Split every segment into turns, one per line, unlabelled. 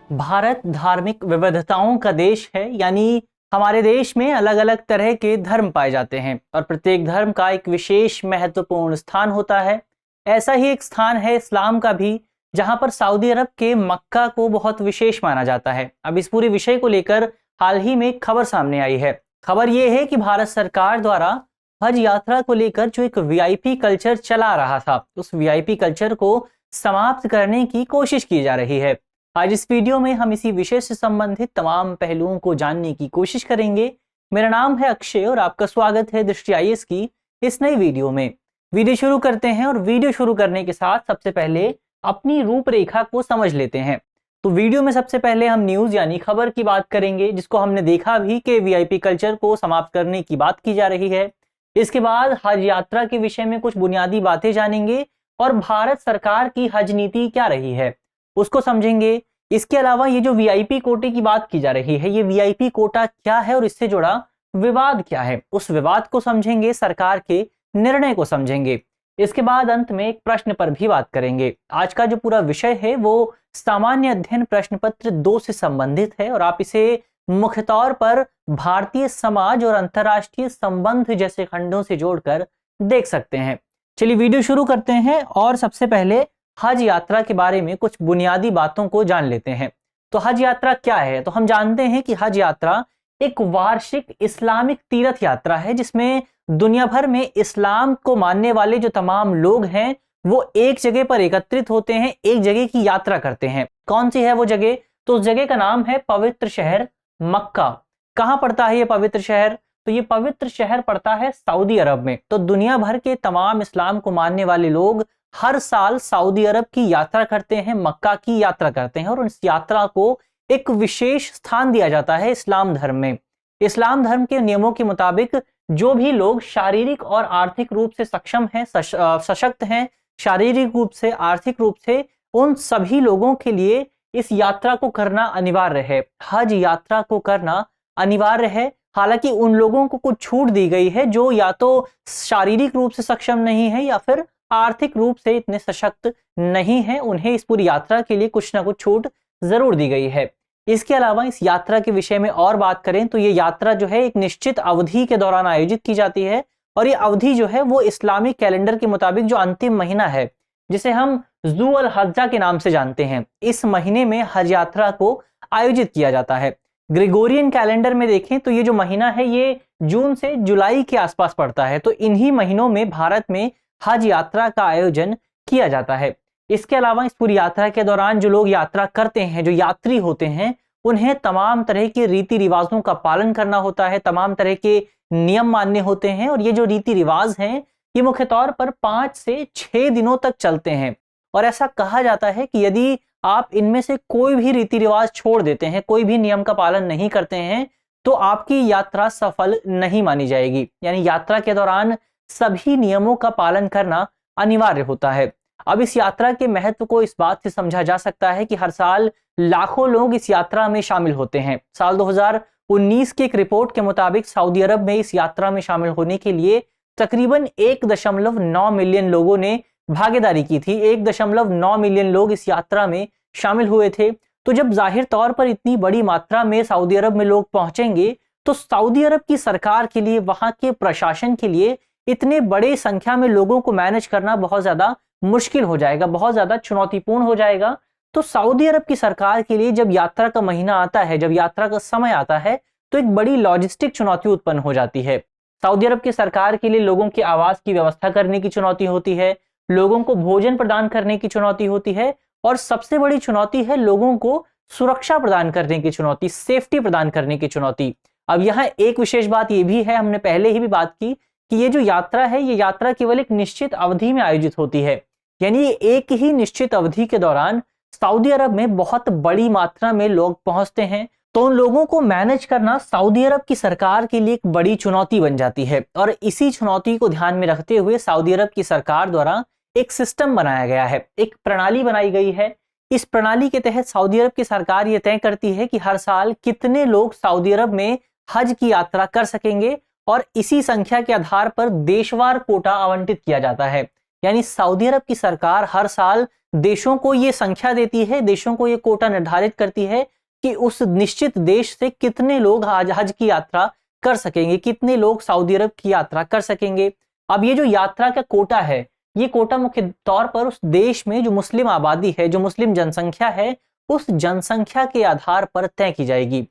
भारत धार्मिक विविधताओं का देश है, यानी हमारे देश में अलग अलग तरह के धर्म पाए जाते हैं और प्रत्येक धर्म का एक विशेष महत्वपूर्ण स्थान होता है। ऐसा ही एक स्थान है इस्लाम का भी, जहां पर सऊदी अरब के मक्का को बहुत विशेष माना जाता है। अब इस पूरे विषय को लेकर हाल ही में एक खबर सामने आई है। खबर यह है कि भारत सरकार द्वारा हज यात्रा को लेकर जो एक वीआईपी कल्चर चला रहा था, उस वीआईपी कल्चर को समाप्त करने की कोशिश की जा रही है। आज इस वीडियो में हम इसी विषय से संबंधित तमाम पहलुओं को जानने की कोशिश करेंगे। मेरा नाम है अक्षय और आपका स्वागत है दृष्टि आईएएस की इस नई वीडियो में। वीडियो शुरू करते हैं और वीडियो शुरू करने के साथ सबसे पहले अपनी रूपरेखा को समझ लेते हैं। तो वीडियो में सबसे पहले हम न्यूज यानी खबर की बात करेंगे, जिसको हमने देखा भी कि वीआईपी कल्चर को समाप्त करने की बात की जा रही है। इसके बाद हज यात्रा के विषय में कुछ बुनियादी बातें जानेंगे और भारत सरकार की हज नीति क्या रही है उसको समझेंगे। इसके अलावा ये जो वीआईपी कोटे की बात की जा रही है, ये वीआईपी कोटा क्या है और इससे जुड़ा विवाद क्या है, उस विवाद को समझेंगे, सरकार के निर्णय को समझेंगे। इसके बाद अंत में एक प्रश्न पर भी बात करेंगे। आज का जो पूरा विषय है वो सामान्य अध्ययन प्रश्न पत्र 2 से संबंधित है और आप इसे मुख्य तौर पर भारतीय समाज और अंतर्राष्ट्रीय संबंध जैसे खंडों से जोड़कर देख सकते हैं। चलिए वीडियो शुरू करते हैं और सबसे पहले हज यात्रा के बारे में कुछ बुनियादी बातों को जान लेते हैं। तो हज यात्रा क्या है? तो हम जानते हैं कि हज यात्रा एक वार्षिक इस्लामिक तीर्थ यात्रा है, जिसमें दुनिया भर में इस्लाम को मानने वाले जो तमाम लोग हैं वो एक जगह पर एकत्रित होते हैं, एक जगह की यात्रा करते हैं। कौन सी है वो जगह? तो उस जगह का नाम है पवित्र शहर मक्का। कहां पड़ता है ये पवित्र शहर? तो ये पवित्र शहर पड़ता है सऊदी अरब में। तो दुनिया भर के तमाम इस्लाम को मानने वाले लोग हर साल सऊदी अरब की यात्रा करते हैं, मक्का की यात्रा करते हैं और इस यात्रा को एक विशेष स्थान दिया जाता है इस्लाम धर्म में। इस्लाम धर्म के नियमों के मुताबिक जो भी लोग शारीरिक और आर्थिक रूप से सक्षम हैं, सशक्त हैं, शारीरिक रूप से, आर्थिक रूप से, उन सभी लोगों के लिए इस यात्रा को करना अनिवार्य है। हज यात्रा को करना अनिवार्य है। हालांकि उन लोगों को कुछ छूट दी गई है जो या तो शारीरिक रूप से सक्षम नहीं है या फिर आर्थिक रूप से इतने सशक्त नहीं है, उन्हें इस पूरी यात्रा के लिए कुछ ना कुछ छूट जरूर दी गई है। इसके अलावा इस यात्रा के विषय में और बात करें तो ये यात्रा जो है एक निश्चित अवधि के दौरान आयोजित की जाती है और ये अवधि जो है वो इस्लामिक कैलेंडर के मुताबिक जो अंतिम महीना है, जिसे हम ज़ू अल हज्जा के नाम से जानते हैं, इस महीने में हज यात्रा को आयोजित किया जाता है। ग्रेगोरियन कैलेंडर में देखें तो ये जो महीना है ये जून से जुलाई के आसपास पड़ता है। तो इन्हीं महीनों में भारत में हज यात्रा का आयोजन किया जाता है। इसके अलावा इस पूरी यात्रा के दौरान जो लोग यात्रा करते हैं, जो यात्री होते हैं, उन्हें तमाम तरह के रीति रिवाजों का पालन करना होता है, तमाम तरह के नियम मानने होते हैं और ये जो रीति रिवाज हैं ये मुख्य तौर पर 5 से 6 दिनों तक चलते हैं। और ऐसा कहा जाता है कि यदि आप इनमें से कोई भी रीति रिवाज छोड़ देते हैं, कोई भी नियम का पालन नहीं करते हैं, तो आपकी यात्रा सफल नहीं मानी जाएगी। यानी यात्रा के दौरान सभी नियमों का पालन करना अनिवार्य होता है। अब इस यात्रा के महत्व को इस बात से समझा जा सकता है कि हर साल लाखों लोग इस यात्रा में शामिल होते हैं। साल 2019 की एक रिपोर्ट के मुताबिक सऊदी अरब में इस यात्रा में शामिल होने के लिए तकरीबन 1.9 मिलियन लोगों ने भागीदारी की थी। 1.9 मिलियन लोग इस यात्रा में शामिल हुए थे। तो जब जाहिर तौर पर इतनी बड़ी मात्रा में सऊदी अरब में लोग पहुंचेंगे तो सऊदी अरब की सरकार के लिए, वहां के प्रशासन के लिए इतने बड़े संख्या में लोगों को मैनेज करना बहुत ज्यादा मुश्किल हो जाएगा, बहुत ज्यादा चुनौतीपूर्ण हो जाएगा। तो सऊदी अरब की सरकार के लिए जब यात्रा का महीना आता है, जब यात्रा का समय आता है, तो एक बड़ी लॉजिस्टिक चुनौती उत्पन्न हो जाती है। सऊदी अरब की सरकार के लिए लोगों के आवास की व्यवस्था करने की चुनौती होती है, लोगों को भोजन प्रदान करने की चुनौती होती है और सबसे बड़ी चुनौती है लोगों को सुरक्षा प्रदान करने की चुनौती, सेफ्टी प्रदान करने की चुनौती। अब यहाँ एक विशेष बात यह भी है, हमने पहले ही भी बात की कि ये जो यात्रा है, ये यात्रा केवल एक निश्चित अवधि में आयोजित होती है। यानी एक ही निश्चित अवधि के दौरान सऊदी अरब में बहुत बड़ी मात्रा में लोग पहुंचते हैं। तो उन लोगों को मैनेज करना सऊदी अरब की सरकार के लिए एक बड़ी चुनौती बन जाती है और इसी चुनौती को ध्यान में रखते हुए सऊदी अरब की सरकार द्वारा एक सिस्टम बनाया गया है, एक प्रणाली बनाई गई है। इस प्रणाली के तहत सऊदी अरब की सरकार ये तय करती है कि हर साल कितने लोग सऊदी अरब में हज की यात्रा कर सकेंगे और इसी संख्या के आधार पर देशवार कोटा आवंटित किया जाता है। यानी सऊदी अरब की सरकार हर साल देशों को ये संख्या देती है, देशों को ये कोटा निर्धारित करती है कि उस निश्चित देश से कितने लोग हज की यात्रा कर सकेंगे, कितने लोग सऊदी अरब की यात्रा कर सकेंगे। अब ये जो यात्रा का कोटा है, ये कोटा मुख्य तौर पर उस देश में जो मुस्लिम आबादी है, जो मुस्लिम जनसंख्या है, उस जनसंख्या के आधार पर तय की जाती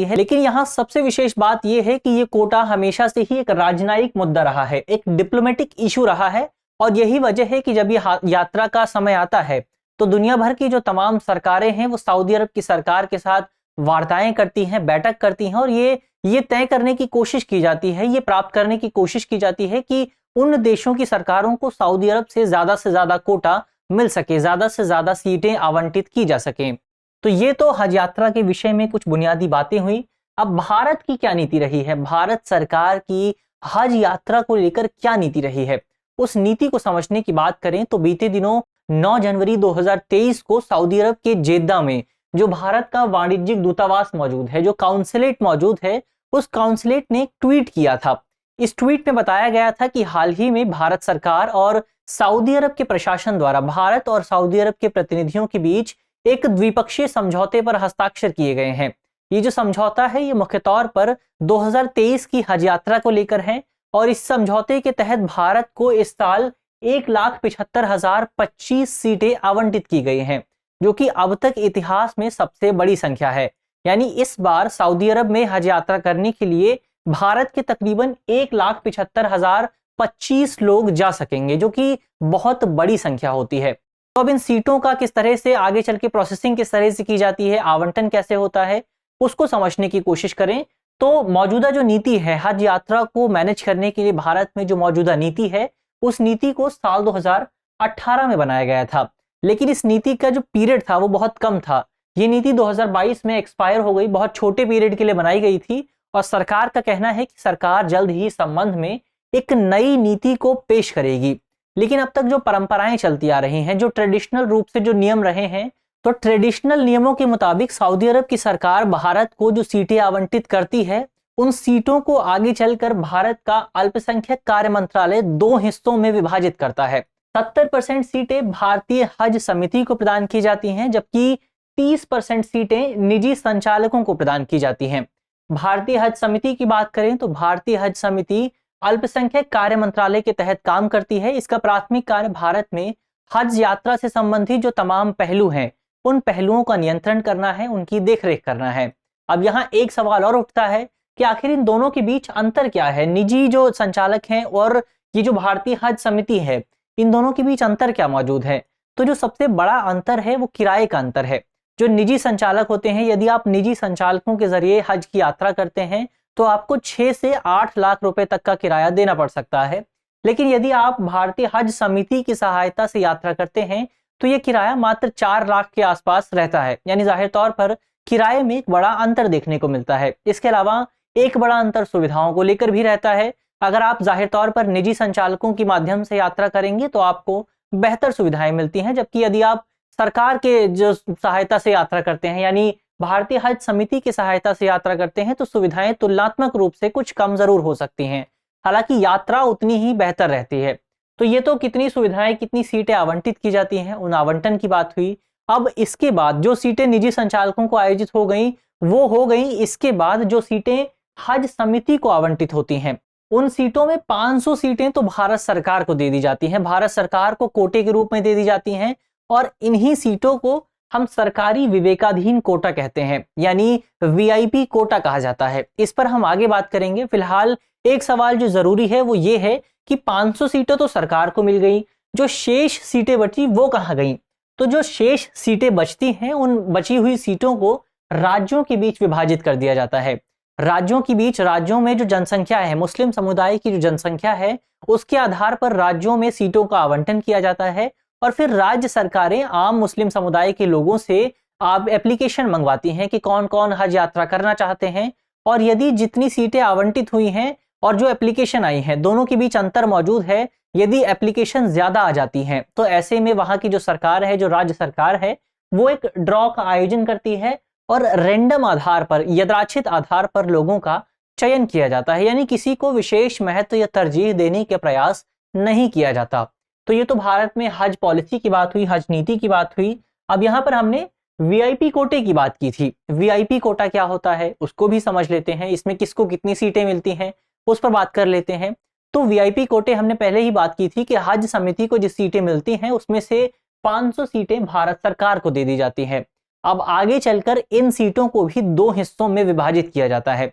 है। लेकिन यहाँ सबसे विशेष बात यह है कि ये कोटा हमेशा से ही एक राजनयिक मुद्दा रहा है, एक डिप्लोमेटिक इशू रहा है। और यही वजह है कि जब ये यात्रा का समय आता है तो दुनिया भर की जो तमाम सरकारें हैं वो सऊदी अरब की सरकार के साथ वार्ताएं करती हैं, बैठक करती हैं, और ये तय करने की कोशिश की जाती है, ये प्राप्त करने की कोशिश की जाती है कि उन देशों की सरकारों को सऊदी अरब से ज्यादा कोटा मिल सके, ज्यादा से ज्यादा सीटें आवंटित की जा सकें। तो ये तो हज यात्रा के विषय में कुछ बुनियादी बातें हुई। अब भारत की क्या नीति रही है, भारत सरकार की हज यात्रा को लेकर क्या नीति रही है, उस नीति को समझने की बात करें तो बीते दिनों 9 जनवरी 2023 को सऊदी अरब के जेद्दा में जो भारत का वाणिज्यिक दूतावास मौजूद है, जो काउंसलेट मौजूद है, उस काउंसलेट ने एक ट्वीट किया था। इस ट्वीट में बताया गया था कि हाल ही में भारत सरकार और सऊदी अरब के प्रशासन द्वारा भारत और सऊदी अरब के प्रतिनिधियों के बीच एक द्विपक्षीय समझौते पर हस्ताक्षर किए गए हैं। ये जो समझौता है ये मुख्य तौर पर 2023 की हज यात्रा को लेकर है, और इस समझौते के तहत भारत को इस साल 1,75,025 सीटें आवंटित की गई हैं, जो कि अब तक इतिहास में सबसे बड़ी संख्या है। यानी इस बार सऊदी अरब में हज यात्रा करने के लिए भारत के तकरीबन 1,75,025 लोग जा सकेंगे, जो कि बहुत बड़ी संख्या होती है। तो अब इन सीटों का किस तरह से आगे चल के प्रोसेसिंग किस तरह से की जाती है, आवंटन कैसे होता है, उसको समझने की कोशिश करें। तो मौजूदा जो नीति है हज यात्रा को मैनेज करने के लिए, भारत में जो मौजूदा नीति है उस नीति को साल 2018 में बनाया गया था, लेकिन इस नीति का जो पीरियड था वो बहुत कम था। ये नीति 2022 में एक्सपायर हो गई, बहुत छोटे पीरियड के लिए बनाई गई थी, और सरकार का कहना है कि सरकार जल्द ही इस संबंध में एक नई नीति को पेश करेगी। लेकिन अब तक जो परंपराएं चलती आ रही हैं, जो ट्रेडिशनल रूप से जो नियम रहे हैं, तो ट्रेडिशनल नियमों के मुताबिक सऊदी अरब की सरकार भारत को जो सीटें आवंटित करती है, उन सीटों को आगे चलकर भारत का अल्पसंख्यक कार्य मंत्रालय 2 हिस्सों में विभाजित करता है। 70% सीटें भारतीय हज समिति को प्रदान की जाती हैं, जबकि 30% सीटें निजी संचालकों को प्रदान की जाती हैं। भारतीय हज समिति की बात करें तो भारतीय हज समिति अल्पसंख्यक कार्य मंत्रालय के तहत काम करती है। इसका प्राथमिक कार्य भारत में हज यात्रा से संबंधित जो तमाम पहलू हैं, उन पहलुओं का नियंत्रण करना है, उनकी देखरेख करना है। अब यहाँ एक सवाल और उठता है कि आखिर इन दोनों के बीच अंतर क्या है, निजी जो संचालक हैं और ये जो भारतीय हज समिति है, इन दोनों के बीच अंतर क्या मौजूद है। तो जो सबसे बड़ा अंतर है वो किराए का अंतर है। जो निजी संचालक होते हैं, यदि आप निजी संचालकों के जरिए हज की यात्रा करते हैं तो आपको 6 से 8 लाख रुपए तक का किराया देना पड़ सकता है। लेकिन यदि आप भारतीय हज समिति की सहायता से यात्रा करते हैं तो यह किराया मात्र 4 लाख के आसपास रहता है। यानी जाहिर तौर पर किराए में एक बड़ा अंतर देखने को मिलता है। इसके अलावा एक बड़ा अंतर सुविधाओं को लेकर भी रहता है। अगर आप जाहिर तौर पर निजी संचालकों के माध्यम से यात्रा करेंगे तो आपको बेहतर सुविधाएं मिलती हैं, जबकि यदि आप सरकार के जो सहायता से यात्रा करते हैं, यानी भारतीय हज समिति की सहायता से यात्रा करते हैं, तो सुविधाएं तुलनात्मक रूप से कुछ कम जरूर हो सकती हैं, हालांकि यात्रा उतनी ही बेहतर रहती है। तो ये तो कितनी सुविधाएं, कितनी सीटें आवंटित की जाती हैं, उन आवंटन की बात हुई। अब इसके बाद जो सीटें निजी संचालकों को आयोजित हो गई वो हो गई। इसके बाद जो सीटें हज समिति को आवंटित होती हैं, उन सीटों में 500 सीटें तो भारत सरकार को दे दी जाती हैं, भारत सरकार को कोटे के रूप में दे दी जाती हैं, और इन्हीं सीटों को हम सरकारी विवेकाधीन कोटा कहते हैं, यानी वीआईपी कोटा कहा जाता है। इस पर हम आगे बात करेंगे। फिलहाल एक सवाल जो जरूरी है वो ये है कि 500 सीटें तो सरकार को मिल गई, जो शेष सीटें बची वो कहाँ गई। तो जो शेष सीटें बचती हैं, उन बची हुई सीटों को राज्यों के बीच विभाजित कर दिया जाता है। राज्यों के बीच, राज्यों में जो जनसंख्या है, मुस्लिम समुदाय की जो जनसंख्या है, उसके आधार पर राज्यों में सीटों का आवंटन किया जाता है, और फिर राज्य सरकारें आम मुस्लिम समुदाय के लोगों से आप एप्लीकेशन मंगवाती हैं कि कौन कौन हज यात्रा करना चाहते हैं, और यदि जितनी सीटें आवंटित हुई हैं और जो एप्लीकेशन आई हैं, दोनों के बीच अंतर मौजूद है। यदि एप्लीकेशन ज्यादा आ जाती हैं तो ऐसे में वहां की जो सरकार है, जो राज्य सरकार है, वो एक ड्रॉ का आयोजन करती है और रैंडम आधार पर, यदृच्छित आधार पर लोगों का चयन किया जाता है, यानी किसी को विशेष महत्व या तरजीह देने के प्रयास नहीं किया जाता। तो ये तो भारत में हज पॉलिसी की बात हुई, हज नीति की बात हुई। अब यहाँ पर हमने वीआईपी कोटे की बात की थी। वीआईपी कोटा क्या होता है उसको भी समझ लेते हैं, इसमें किसको कितनी सीटें मिलती हैं उस पर बात कर लेते हैं। तो वीआईपी कोटे हमने पहले ही बात की थी कि हज समिति को जिस सीटें मिलती हैं उसमें से 500 सीटें भारत सरकार को दे दी जाती हैं। अब आगे चलकर इन सीटों को भी दो हिस्सों में विभाजित किया जाता है।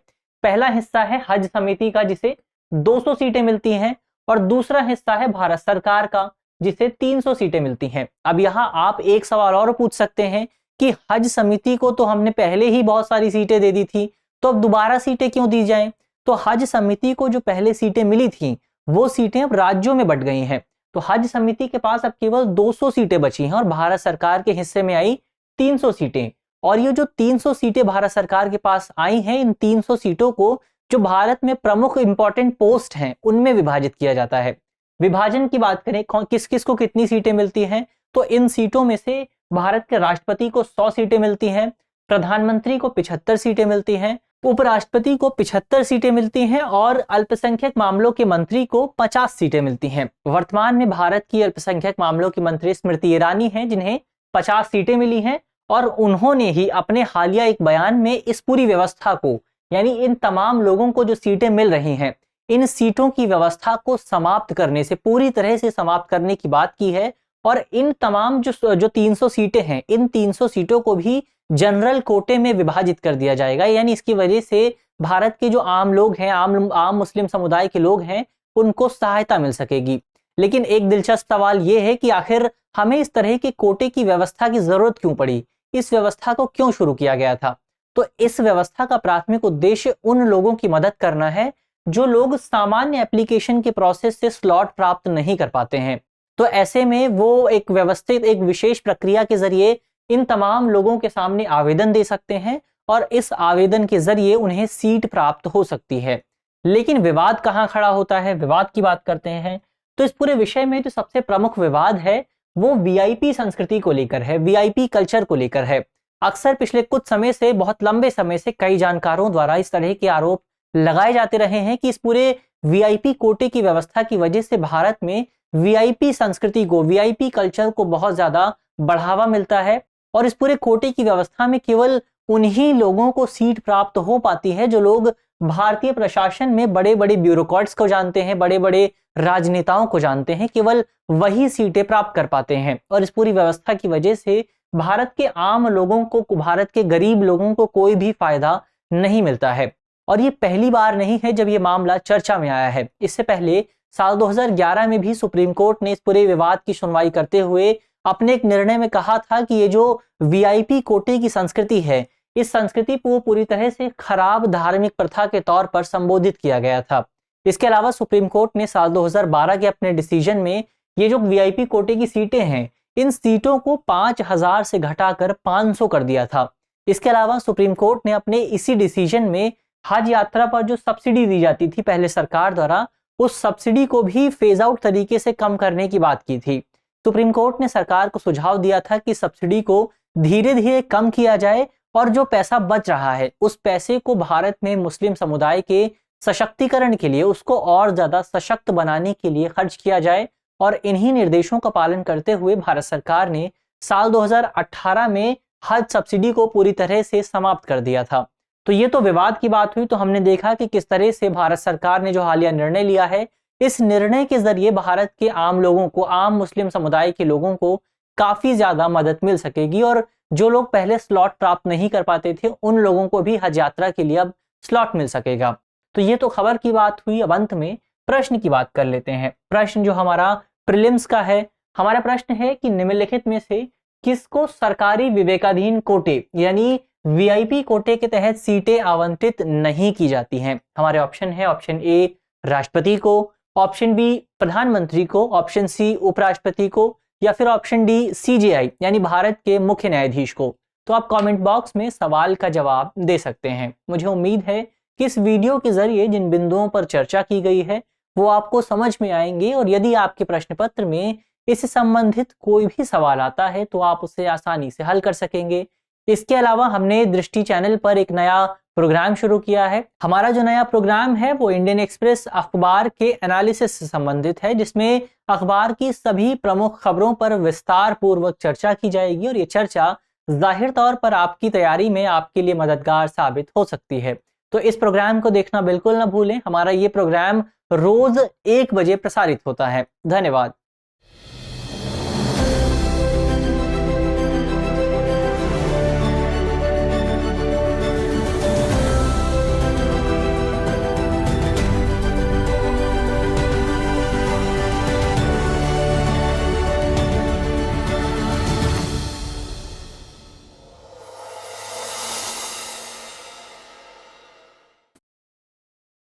पहला हिस्सा है हज समिति का जिसे 200 सीटें मिलती हैं, और दूसरा हिस्सा है भारत सरकार का जिसे 300 सीटें मिलती हैं। अब यहाँ आप एक सवाल और पूछ सकते हैं कि हज समिति को तो हमने पहले ही बहुत सारी सीटें दे दी थी, तो अब दोबारा सीटें क्यों दी जाएं? तो हज समिति को जो पहले सीटें मिली थी वो सीटें अब राज्यों में बंट गई हैं। तो हज समिति के पास अब केवल 200 सीटें बची हैं और भारत सरकार के हिस्से में आई 300 सीटें। और ये जो 300 सीटें भारत सरकार के पास आई हैं, इन 300 सीटों को जो भारत में प्रमुख इंपॉर्टेंट पोस्ट हैं उनमें विभाजित किया जाता है। विभाजन की बात करें किस किस को कितनी सीटें मिलती हैं, तो इन सीटों में से भारत के राष्ट्रपति को 100 सीटें मिलती हैं, प्रधानमंत्री को 75 सीटें मिलती हैं, उपराष्ट्रपति को 75 सीटें मिलती हैं और अल्पसंख्यक मामलों के मंत्री को 50 सीटें मिलती हैं। वर्तमान में भारत की अल्पसंख्यक मामलों की मंत्री स्मृति ईरानी हैं जिन्हें 50 सीटें मिली हैं, और उन्होंने ही अपने हालिया एक बयान में इस पूरी व्यवस्था को, यानी इन तमाम लोगों को जो सीटें मिल रही हैं, इन सीटों की व्यवस्था को समाप्त करने से, पूरी तरह से समाप्त करने की बात की है। और इन तमाम जो 300 सीटें हैं, इन 300 सीटों को भी जनरल कोटे में विभाजित कर दिया जाएगा। यानी इसकी वजह से भारत के जो आम लोग हैं, आम मुस्लिम समुदाय के लोग हैं, उनको सहायता मिल सकेगी। लेकिन एक दिलचस्प सवाल यह है कि आखिर हमें इस तरह के कोटे की व्यवस्था की जरूरत क्यों पड़ी, इस व्यवस्था को क्यों शुरू किया गया था? तो इस व्यवस्था का प्राथमिक उद्देश्य उन लोगों की मदद करना है जो लोग सामान्य एप्लीकेशन के प्रोसेस से स्लॉट प्राप्त नहीं कर पाते हैं। तो ऐसे में वो एक व्यवस्थित, एक विशेष प्रक्रिया के जरिए इन तमाम लोगों के सामने आवेदन दे सकते हैं और इस आवेदन के जरिए उन्हें सीट प्राप्त हो सकती है। लेकिन विवाद कहाँ खड़ा होता है, विवाद की बात करते हैं। तो इस पूरे विषय में जो सबसे प्रमुख विवाद है वो वीआईपी संस्कृति को लेकर है, वीआईपी कल्चर को लेकर है। अक्सर पिछले कुछ समय से, बहुत लंबे समय से कई जानकारों द्वारा इस तरह के आरोप लगाए जाते रहे हैं कि इस पूरे वीआईपी कोटे की व्यवस्था की वजह से भारत में वीआईपी संस्कृति को, वीआईपी कल्चर को बहुत ज्यादा बढ़ावा मिलता है, और इस पूरे कोटे की व्यवस्था में केवल उन्हीं लोगों को सीट प्राप्त हो पाती है जो लोग भारतीय प्रशासन में बड़े बड़े ब्यूरोक्रेट्स को जानते हैं, बड़े बड़े राजनेताओं को जानते हैं, केवल वही सीटें प्राप्त कर पाते हैं। और इस पूरी व्यवस्था की वजह से भारत के आम लोगों को, भारत के गरीब लोगों को कोई भी फायदा नहीं मिलता है। और ये पहली बार नहीं है जब ये मामला चर्चा में आया है। इससे पहले साल 2011 में भी सुप्रीम कोर्ट ने इस पूरे विवाद की सुनवाई करते हुए अपने एक निर्णय में कहा था कि ये जो वीआईपी कोटे की संस्कृति है, इस संस्कृति को पूरी तरह से खराब धार्मिक प्रथा के तौर पर संबोधित किया गया था। इसके अलावा सुप्रीम कोर्ट ने साल 2012 के अपने डिसीजन में ये जो वीआईपी कोटे की सीटें हैं, इन सीटों को 5000 से घटाकर 500 कर दिया था। इसके अलावा सुप्रीम कोर्ट ने अपने इसी डिसीजन में हज यात्रा पर जो सब्सिडी दी जाती थी पहले सरकार द्वारा, उस सब्सिडी को भी फेज आउट तरीके से कम करने की बात की थी। सुप्रीम कोर्ट ने सरकार को सुझाव दिया था कि सब्सिडी को धीरे धीरे कम किया जाए और जो पैसा बच रहा है उस पैसे को भारत में मुस्लिम समुदाय के सशक्तिकरण के लिए, उसको और ज्यादा सशक्त बनाने के लिए खर्च किया जाए। और इन्हीं निर्देशों का पालन करते हुए भारत सरकार ने साल 2018 में हज सब्सिडी को पूरी तरह से समाप्त कर दिया था। तो ये तो विवाद की बात हुई। तो हमने देखा कि किस तरह से भारत सरकार ने जो हालिया निर्णय लिया है, इस निर्णय के जरिए भारत के आम लोगों को, आम मुस्लिम समुदाय के लोगों को काफी ज्यादा मदद मिल सकेगी, और जो लोग पहले स्लॉट प्राप्त नहीं कर पाते थे उन लोगों को भी हज यात्रा के लिए अब स्लॉट मिल सकेगा। तो ये तो खबर की बात हुई। अब अंत में प्रश्न की बात कर लेते हैं। प्रश्न जो हमारा प्रीलिम्स का है, हमारा प्रश्न है कि निम्नलिखित में से किसको सरकारी विवेकाधीन कोटे यानी वीआईपी कोटे के तहत सीटें आवंटित नहीं की जाती हैं? हमारे ऑप्शन है, ऑप्शन ए राष्ट्रपति को, ऑप्शन बी प्रधानमंत्री को, ऑप्शन सी उपराष्ट्रपति को, या फिर ऑप्शन डी सीजेआई यानी भारत के मुख्य न्यायाधीश को। तो आप कमेंट बॉक्स में सवाल का जवाब दे सकते हैं। मुझे उम्मीद है कि इस वीडियो के जरिए जिन बिंदुओं पर चर्चा की गई है वो आपको समझ में आएंगे, और यदि आपके प्रश्न पत्र में इससे संबंधित कोई भी सवाल आता है तो आप उसे आसानी से हल कर सकेंगे। इसके अलावा हमने दृष्टि चैनल पर एक नया प्रोग्राम शुरू किया है। हमारा जो नया प्रोग्राम है वो इंडियन एक्सप्रेस अखबार के एनालिसिस से संबंधित है, जिसमें अखबार की सभी प्रमुख खबरों पर विस्तार पूर्वक चर्चा की जाएगी और ये चर्चा जाहिर तौर पर आपकी तैयारी में आपके लिए मददगार साबित हो सकती है। तो इस प्रोग्राम को देखना बिल्कुल ना भूलें। हमारा ये प्रोग्राम रोज 1 बजे प्रसारित होता है। धन्यवाद।